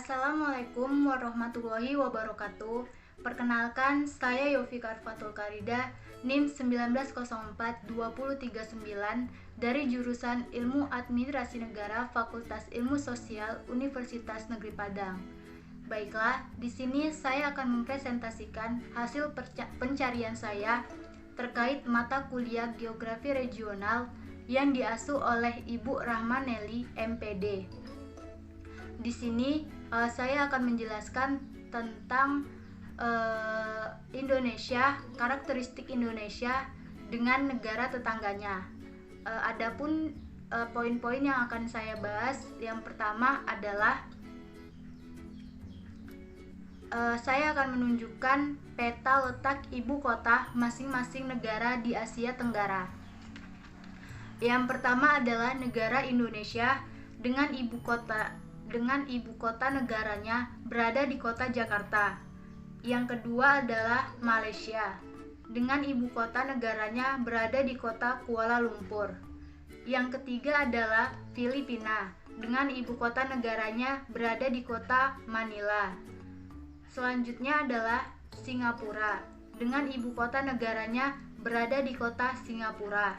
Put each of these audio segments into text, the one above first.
Assalamualaikum warahmatullahi wabarakatuh. Perkenalkan, saya Yofikar Fatul Karida, NIM 1904-2039 dari jurusan Ilmu Administrasi Negara Fakultas Ilmu Sosial Universitas Negeri Padang. Baiklah, di sini saya akan mempresentasikan hasil pencarian saya terkait mata kuliah Geografi Regional yang diasuh oleh Ibu Rahmaneli, MPD. Di sini saya akan menjelaskan tentang Indonesia, karakteristik Indonesia dengan negara tetangganya. Adapun poin-poin yang akan saya bahas, yang pertama adalah saya akan menunjukkan peta letak ibu kota masing-masing negara di Asia Tenggara. Yang pertama adalah negara Indonesia dengan ibu kota negaranya berada di kota Jakarta. Yang kedua adalah Malaysia dengan ibu kota negaranya berada di kota Kuala Lumpur. Yang ketiga adalah Filipina dengan ibu kota negaranya berada di kota Manila. Selanjutnya adalah Singapura dengan ibu kota negaranya berada di kota Singapura.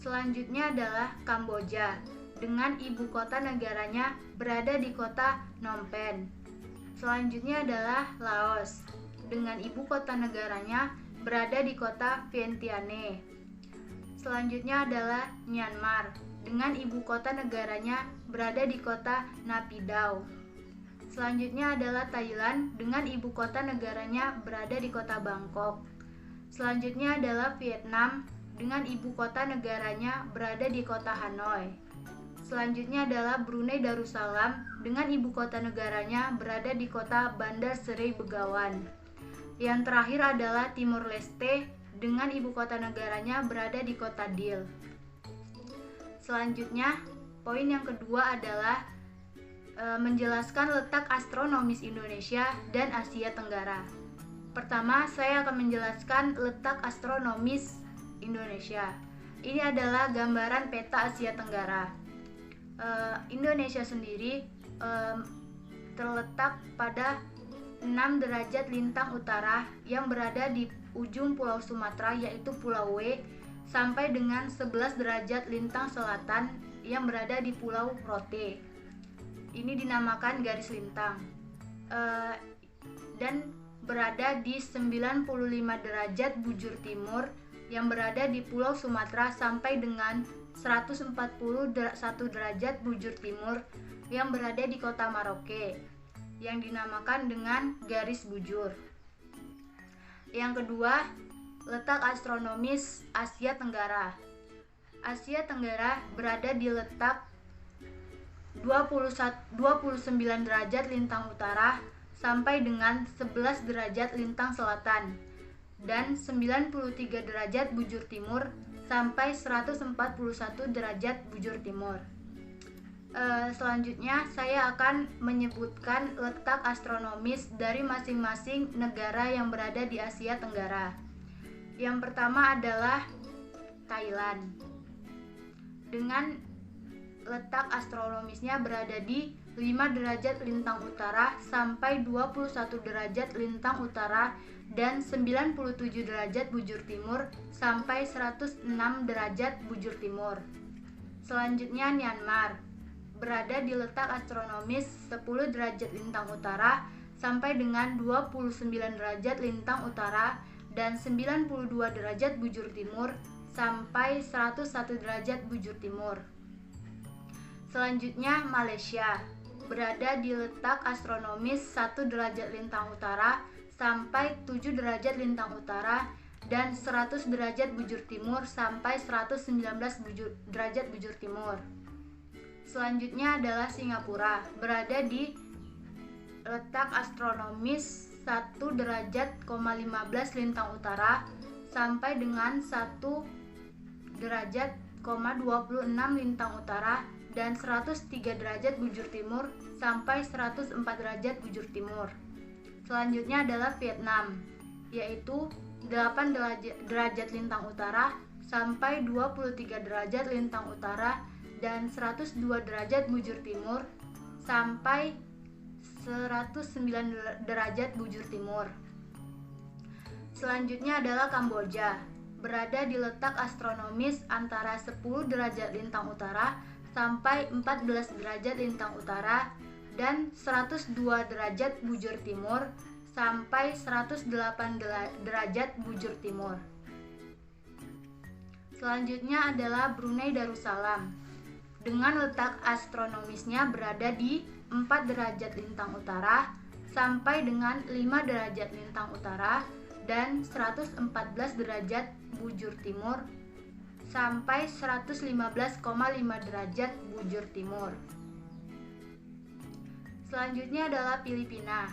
Selanjutnya adalah Kamboja dengan ibu kota negaranya berada di kota Phnom Penh. Selanjutnya adalah Laos dengan ibu kota negaranya berada di kota Vientiane. Selanjutnya adalah Myanmar dengan ibu kota negaranya berada di kota Naypyidaw. Selanjutnya adalah Thailand dengan ibu kota negaranya berada di kota Bangkok. Selanjutnya adalah Vietnam dengan ibu kota negaranya berada di kota Hanoi. Selanjutnya adalah Brunei Darussalam dengan ibu kota negaranya berada di kota Bandar Seri Begawan. Yang terakhir adalah Timor Leste dengan ibu kota negaranya berada di kota Dil. Selanjutnya, poin yang kedua adalah menjelaskan letak astronomis Indonesia dan Asia Tenggara. Pertama, saya akan menjelaskan letak astronomis Indonesia. Ini adalah gambaran peta Asia Tenggara. Indonesia sendiri terletak pada 6 derajat lintang utara yang berada di ujung Pulau Sumatera, yaitu Pulau W, sampai dengan 11 derajat lintang selatan yang berada di Pulau Rote. Ini dinamakan garis lintang. Dan berada di 95 derajat bujur timur yang berada di Pulau Sumatera sampai dengan 141 derajat bujur timur yang berada di kota Maroke yang dinamakan dengan garis bujur. Yang kedua, letak astronomis Asia Tenggara. Asia Tenggara berada di letak 29 derajat lintang utara sampai dengan 11 derajat lintang selatan dan 93 derajat bujur timur sampai 141 derajat bujur timur. Selanjutnya saya akan menyebutkan letak astronomis dari masing-masing negara yang berada di Asia Tenggara. Yang pertama adalah Thailand dengan letak astronomisnya berada di 5 derajat lintang utara sampai 21 derajat lintang utara dan 97 derajat bujur timur sampai 106 derajat bujur timur. Selanjutnya Myanmar berada di letak astronomis 10 derajat lintang utara sampai dengan 29 derajat lintang utara dan 92 derajat bujur timur sampai 101 derajat bujur timur. Selanjutnya Malaysia berada di letak astronomis 1 derajat lintang utara sampai 7 derajat lintang utara dan 100 derajat bujur timur sampai 119 derajat bujur timur. Selanjutnya adalah Singapura berada di letak astronomis 1 derajat 15 lintang utara sampai dengan 1 derajat 26 lintang utara dan 103 derajat bujur timur sampai 104 derajat bujur timur. Selanjutnya adalah Vietnam, yaitu 8 derajat lintang utara sampai 23 derajat lintang utara dan 102 derajat bujur timur sampai 109 derajat bujur timur. Selanjutnya adalah Kamboja, berada di letak astronomis antara 10 derajat lintang utara sampai 14 derajat lintang utara dan 102 derajat bujur timur sampai 108 derajat bujur timur. Selanjutnya adalah Brunei Darussalam, dengan letak astronomisnya berada di 4 derajat lintang utara sampai dengan 5 derajat lintang utara dan 114 derajat bujur timur sampai 115,5 derajat bujur timur. Selanjutnya adalah Filipina,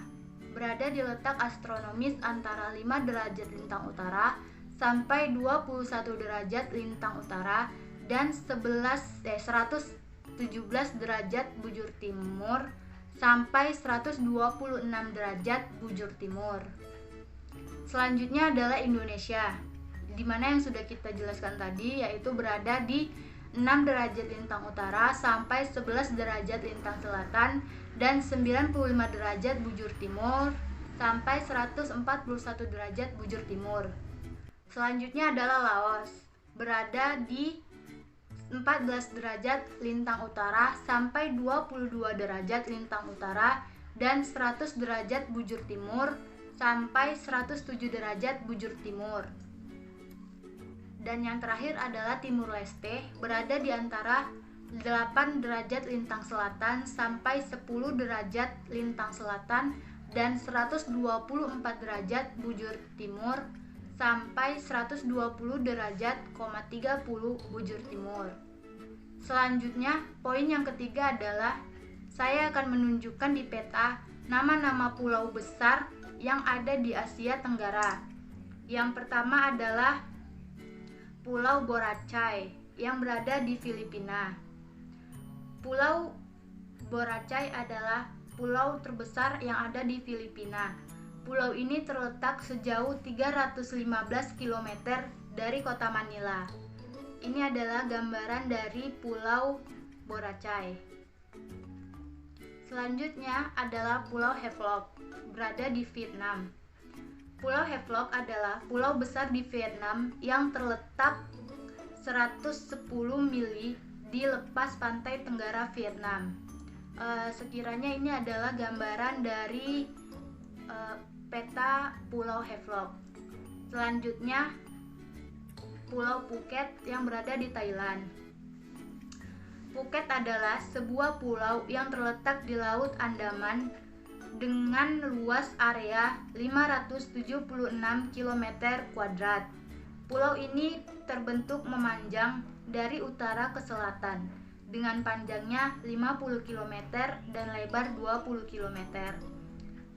berada di letak astronomis antara 5 derajat lintang utara sampai 21 derajat lintang utara dan 117 derajat bujur timur sampai 126 derajat bujur timur. Selanjutnya adalah Indonesia, di mana yang sudah kita jelaskan tadi, yaitu berada di 6 derajat lintang utara sampai 11 derajat lintang selatan dan 95 derajat bujur timur sampai 141 derajat bujur timur. Selanjutnya adalah Laos, berada di 14 derajat lintang utara sampai 22 derajat lintang utara dan 100 derajat bujur timur sampai 107 derajat bujur timur. Dan yang terakhir adalah Timur Leste, berada di antara 8 derajat lintang selatan sampai 10 derajat lintang selatan dan 124 derajat bujur timur sampai 120 derajat, 30 bujur timur. Selanjutnya, poin yang ketiga adalah saya akan menunjukkan di peta nama-nama pulau besar yang ada di Asia Tenggara. Yang pertama adalah Pulau Boracay yang berada di Filipina. Pulau Boracay adalah pulau terbesar yang ada di Filipina. Pulau ini terletak sejauh 315 km dari kota Manila. Ini adalah gambaran dari Pulau Boracay. Selanjutnya adalah Pulau Havelock, berada di Vietnam. Pulau Havelock adalah pulau besar di Vietnam yang terletak 110 mili di lepas pantai tenggara Vietnam. Sekiranya ini adalah gambaran dari peta Pulau Havelock. Selanjutnya Pulau Phuket yang berada di Thailand. Phuket adalah sebuah pulau yang terletak di Laut Andaman dengan luas area 576 km². Pulau ini terbentuk memanjang dari utara ke selatan dengan panjangnya 50 km dan lebar 20 km.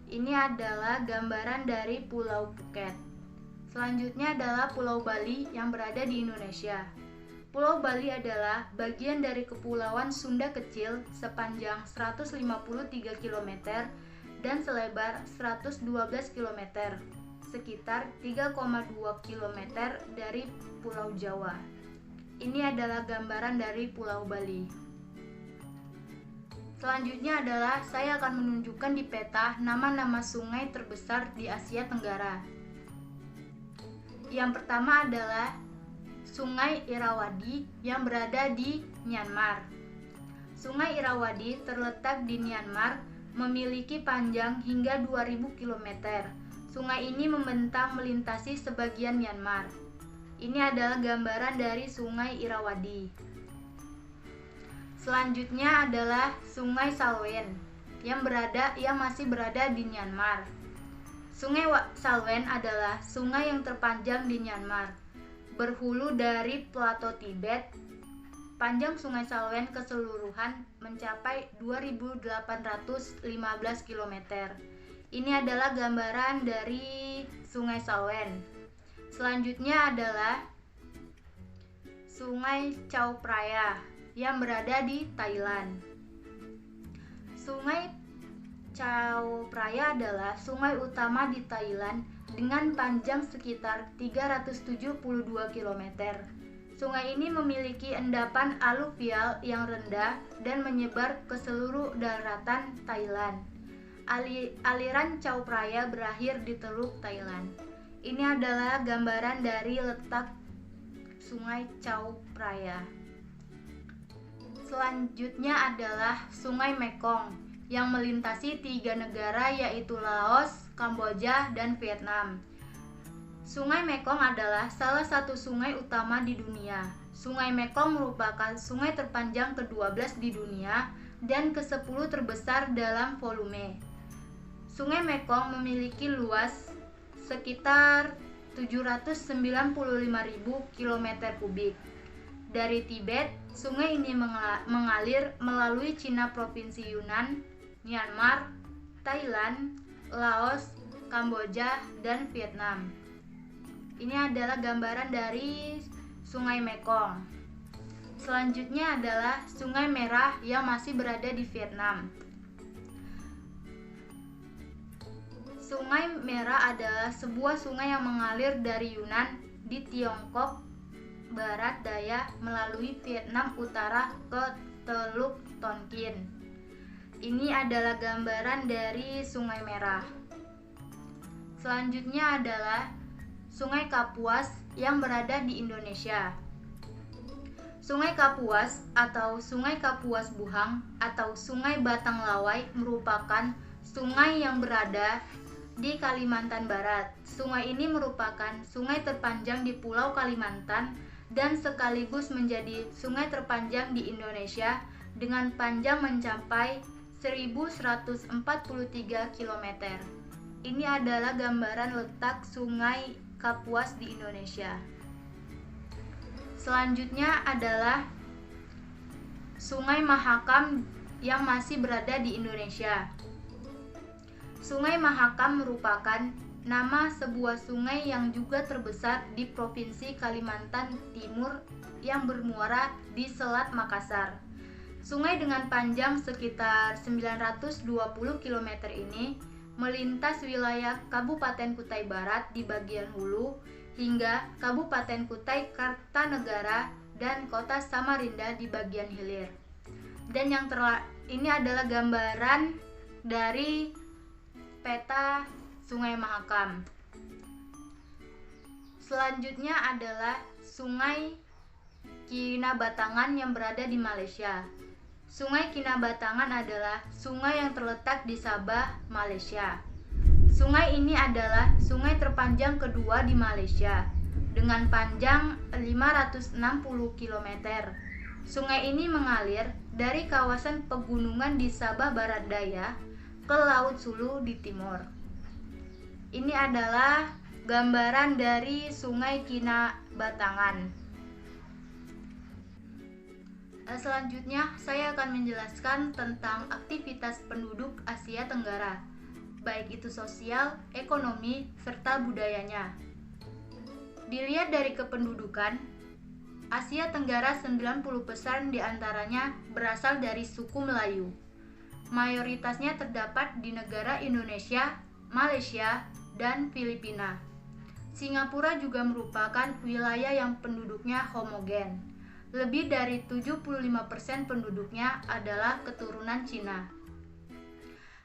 Ini adalah gambaran dari Pulau Phuket. Selanjutnya adalah Pulau Bali yang berada di Indonesia. Pulau Bali adalah bagian dari Kepulauan Sunda kecil sepanjang 153 km dan selebar 112 km, sekitar 3,2 km dari Pulau Jawa. Ini adalah gambaran dari Pulau Bali. Selanjutnya adalah saya akan menunjukkan di peta nama-nama sungai terbesar di Asia Tenggara. Yang pertama adalah Sungai Irrawaddy yang berada di Myanmar. Sungai Irrawaddy terletak di Myanmar, memiliki panjang hingga 2000 km. Sungai ini membentang melintasi sebagian Myanmar. Ini adalah gambaran dari Sungai Irrawaddy. Selanjutnya adalah Sungai Salween yang masih berada di Myanmar. Sungai Salween adalah sungai yang terpanjang di Myanmar, berhulu dari plato Tibet. Panjang Sungai Salween keseluruhan mencapai 2.815 km. Ini adalah gambaran dari Sungai Salween. Selanjutnya adalah Sungai Chao Phraya yang berada di Thailand. Sungai Chao Phraya adalah sungai utama di Thailand dengan panjang sekitar 372 km. Sungai ini memiliki endapan aluvial yang rendah dan menyebar ke seluruh daratan Thailand. Aliran Chao Phraya berakhir di Teluk Thailand. Ini adalah gambaran dari letak Sungai Chao Phraya. Selanjutnya adalah Sungai Mekong yang melintasi 3 negara yaitu Laos, Kamboja, dan Vietnam. Sungai Mekong adalah salah satu sungai utama di dunia. Sungai Mekong merupakan sungai terpanjang ke-12 di dunia dan ke-10 terbesar dalam volume. Sungai Mekong memiliki luas sekitar 795.000 km kubik. Dari Tibet, sungai ini mengalir melalui Cina provinsi Yunnan, Myanmar, Thailand, Laos, Kamboja, dan Vietnam. Ini adalah gambaran dari Sungai Mekong. Selanjutnya adalah Sungai Merah yang masih berada di Vietnam. Sungai Merah adalah sebuah sungai yang mengalir dari Yunnan di Tiongkok barat daya melalui Vietnam Utara ke Teluk Tonkin. Ini adalah gambaran dari Sungai Merah. Selanjutnya adalah Sungai Kapuas yang berada di Indonesia. Sungai Kapuas atau Sungai Kapuas Buhang atau Sungai Batang Lawai merupakan sungai yang berada di Kalimantan Barat. Sungai ini merupakan sungai terpanjang di Pulau Kalimantan dan sekaligus menjadi sungai terpanjang di Indonesia dengan panjang mencapai 1143 km. Ini adalah gambaran letak Sungai Kapuas di Indonesia. Selanjutnya adalah Sungai Mahakam yang masih berada di Indonesia. Sungai Mahakam merupakan nama sebuah sungai yang juga terbesar di Provinsi Kalimantan Timur yang bermuara di Selat Makassar. Sungai dengan panjang sekitar 920 km ini melintas wilayah Kabupaten Kutai Barat di bagian hulu hingga Kabupaten Kutai Kartanegara dan Kota Samarinda di bagian hilir. Dan ini adalah gambaran dari peta Sungai Mahakam. Selanjutnya adalah Sungai Kinabatangan yang berada di Malaysia. Sungai Kinabatangan adalah sungai yang terletak di Sabah, Malaysia. Sungai ini adalah sungai terpanjang kedua di Malaysia dengan panjang 560 km. Sungai ini mengalir dari kawasan pegunungan di Sabah Barat Daya ke Laut Sulu di timur. Ini adalah gambaran dari Sungai Kinabatangan. Selanjutnya, saya akan menjelaskan tentang aktivitas penduduk Asia Tenggara, baik itu sosial, ekonomi, serta budayanya. Dilihat dari kependudukan, Asia Tenggara 90% diantaranya berasal dari suku Melayu. Mayoritasnya terdapat di negara Indonesia, Malaysia, dan Filipina. Singapura juga merupakan wilayah yang penduduknya homogen. Lebih dari 75% penduduknya adalah keturunan Cina.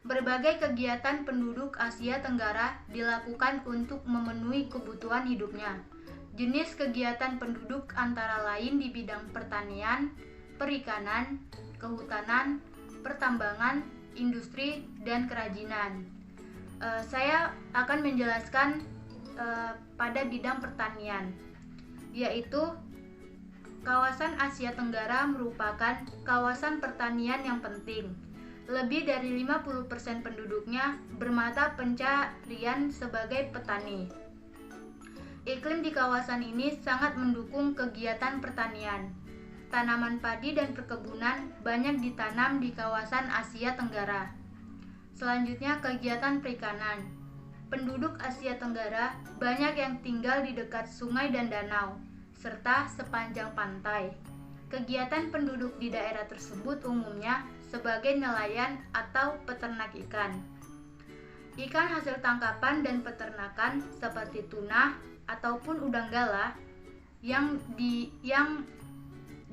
Berbagai kegiatan penduduk Asia Tenggara dilakukan untuk memenuhi kebutuhan hidupnya. Jenis kegiatan penduduk antara lain di bidang pertanian, perikanan, kehutanan, pertambangan, industri, dan kerajinan. Saya akan menjelaskan pada bidang pertanian, yaitu kawasan Asia Tenggara merupakan kawasan pertanian yang penting. Lebih dari 50% penduduknya bermata pencarian sebagai petani. Iklim di kawasan ini sangat mendukung kegiatan pertanian. Tanaman padi dan perkebunan banyak ditanam di kawasan Asia Tenggara. Selanjutnya, kegiatan perikanan. Penduduk Asia Tenggara banyak yang tinggal di dekat sungai dan danau, serta sepanjang pantai. Kegiatan penduduk di daerah tersebut umumnya sebagai nelayan atau peternak ikan. Ikan hasil tangkapan dan peternakan seperti tuna ataupun udang galah yang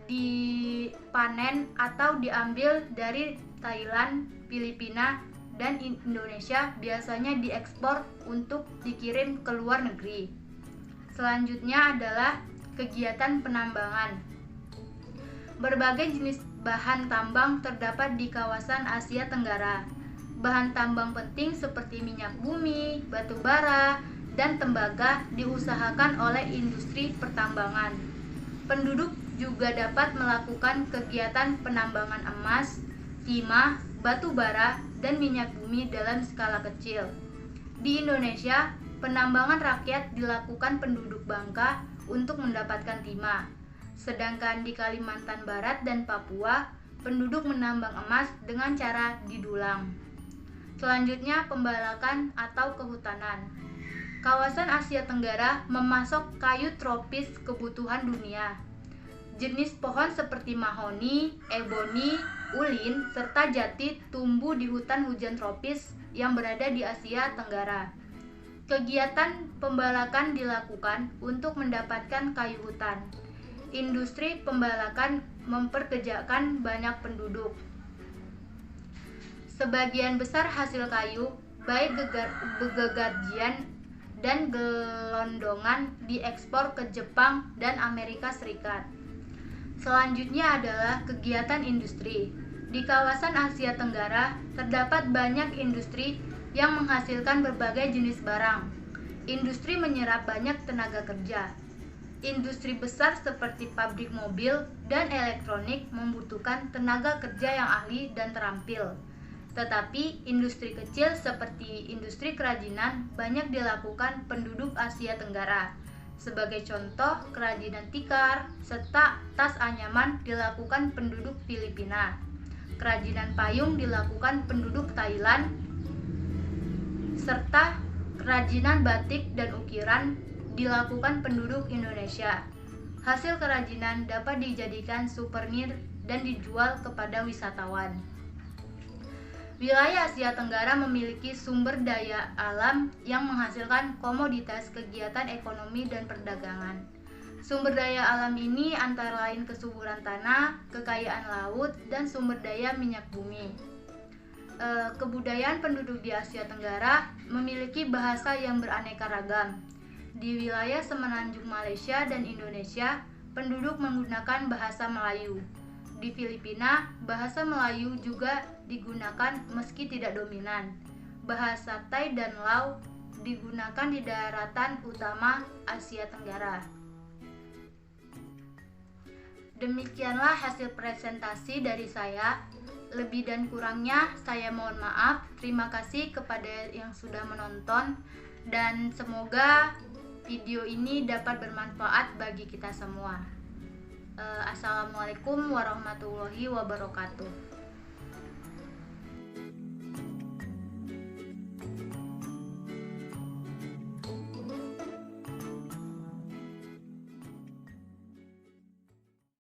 dipanen atau diambil dari Thailand, Filipina, dan Indonesia biasanya diekspor untuk dikirim ke luar negeri. Selanjutnya adalah kegiatan penambangan. Berbagai jenis bahan tambang terdapat di kawasan Asia Tenggara. Bahan tambang penting seperti minyak bumi, batu bara, dan tembaga diusahakan oleh industri pertambangan. Penduduk juga dapat melakukan kegiatan penambangan emas, timah, batu bara, dan minyak bumi dalam skala kecil. Di Indonesia, penambangan rakyat dilakukan penduduk Bangka untuk mendapatkan timah. Sedangkan di Kalimantan Barat dan Papua, penduduk menambang emas dengan cara didulang. Selanjutnya, pembalakan atau kehutanan. Kawasan Asia Tenggara memasok kayu tropis kebutuhan dunia. Jenis pohon seperti mahoni, eboni, ulin, serta jati tumbuh di hutan hujan tropis yang berada di Asia Tenggara. Kegiatan pembalakan dilakukan untuk mendapatkan kayu hutan. Industri pembalakan memperkerjakan banyak penduduk. Sebagian besar hasil kayu, baik gegarjian dan gelondongan, diekspor ke Jepang dan Amerika Serikat. Selanjutnya adalah kegiatan industri. Di kawasan Asia Tenggara terdapat banyak industri yang menghasilkan berbagai jenis barang. Industri menyerap banyak tenaga kerja. Industri besar seperti pabrik mobil dan elektronik membutuhkan tenaga kerja yang ahli dan terampil. Tetapi industri kecil seperti industri kerajinan banyak dilakukan penduduk Asia Tenggara. Sebagai contoh, kerajinan tikar serta tas anyaman dilakukan penduduk Filipina. Kerajinan payung dilakukan penduduk Thailand, serta kerajinan batik dan ukiran dilakukan penduduk Indonesia. Hasil kerajinan dapat dijadikan souvenir dan dijual kepada wisatawan. Wilayah Asia Tenggara memiliki sumber daya alam yang menghasilkan komoditas kegiatan ekonomi dan perdagangan. Sumber daya alam ini antara lain kesuburan tanah, kekayaan laut, dan sumber daya minyak bumi. Kebudayaan penduduk di Asia Tenggara memiliki bahasa yang beraneka ragam. Di wilayah semenanjung Malaysia dan Indonesia, penduduk menggunakan bahasa Melayu. Di Filipina, bahasa Melayu juga digunakan meski tidak dominan. Bahasa Thai dan Lao digunakan di daratan utama Asia Tenggara. Demikianlah hasil presentasi dari saya. Lebih dan kurangnya saya mohon maaf. Terima kasih kepada yang sudah menonton dan semoga video ini dapat bermanfaat bagi kita semua. Assalamualaikum warahmatullahi wabarakatuh.